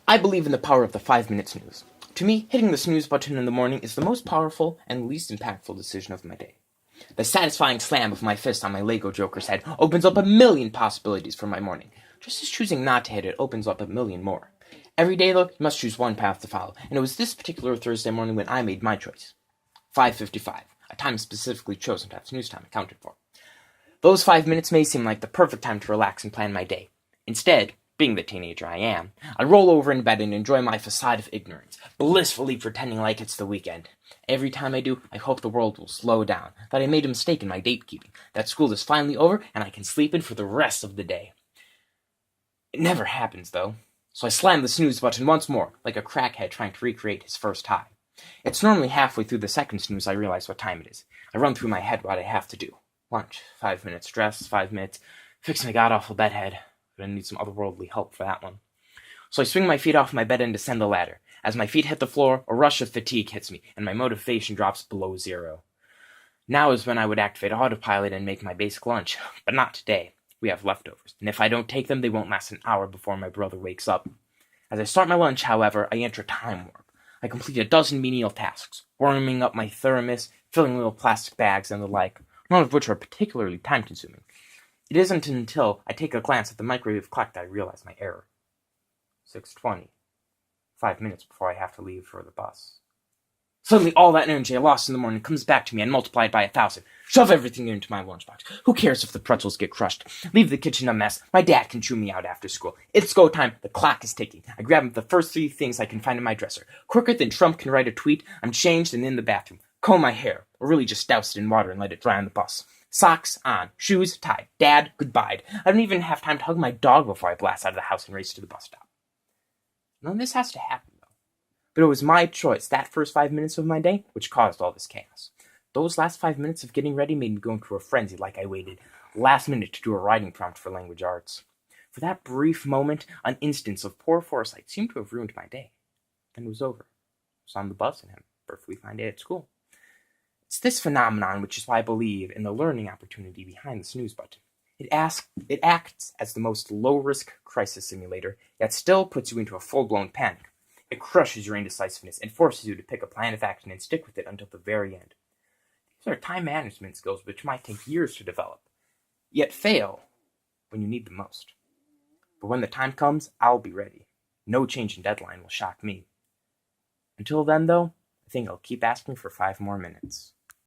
I believe in the power of the 5-minute snooze. To me, hitting the snooze button in the morning is the most powerful and least impactful decision of my day. The satisfying slam of my fist on my Lego Joker's head opens up a million possibilities for my morning, just as choosing not to hit it opens up a million more. Every day, though, you must choose one path to follow, and it was this particular Thursday morning when I made my choice. 5:55, a time specifically chosen to have snooze time accounted for. Those 5 minutes may seem like the perfect time to relax and plan my day. Instead, being the teenager I am, I roll over in bed and enjoy my facade of ignorance, blissfully pretending like it's the weekend. Every time I do, I hope the world will slow down, that I made a mistake in my date keeping, that school is finally over, and I can sleep in for the rest of the day. It never happens, though, so I slam the snooze button once more, like a crackhead trying to recreate his first high. It's normally halfway through the second snooze I realize what time it is. I run through my head what I have to do. Lunch, 5 minutes, dress, 5 minutes, fix my god-awful bedhead. But I need some otherworldly help for that one. So I swing my feet off my bed and descend the ladder. As my feet hit the floor, a rush of fatigue hits me, and my motivation drops below zero. Now is when I would activate autopilot and make my basic lunch, but not today. We have leftovers, and if I don't take them, they won't last an hour before my brother wakes up. As I start my lunch, however, I enter time warp. I complete a dozen menial tasks, warming up my thermos, filling little plastic bags, and the like, none of which are particularly time-consuming. It isn't until I take a glance at the microwave clock that I realize my error. 6:20. 5 minutes before I have to leave for the bus. Suddenly, all that energy I lost in the morning comes back to me and multiplied by 1,000. Shove everything into my lunchbox. Who cares if the pretzels get crushed? Leave the kitchen a mess. My dad can chew me out after school. It's go time. The clock is ticking. I grab the first 3 things I can find in my dresser. Quicker than Trump can write a tweet, I'm changed and in the bathroom. Comb my hair, or really just douse it in water and let it dry on the bus. Socks on, shoes tied. Dad, goodbye. I don't even have time to hug my dog before I blast out of the house and race to the bus stop. None of this has to happen, though. But it was my choice, that first 5 minutes of my day, which caused all this chaos. Those last 5 minutes of getting ready made me go into a frenzy like I waited last minute to do a writing prompt for language arts. For that brief moment, an instance of poor foresight seemed to have ruined my day. Then it was over. I was on the bus and had a perfectly fine day at school. It's this phenomenon which is why I believe in the learning opportunity behind the snooze button. It acts as the most low-risk crisis simulator, yet still puts you into a full-blown panic. It crushes your indecisiveness and forces you to pick a plan of action and stick with it until the very end. These are time management skills which might take years to develop, yet fail when you need them most. But when the time comes, I'll be ready. No change in deadline will shock me. Until then, though, I think I'll keep asking for 5 more minutes.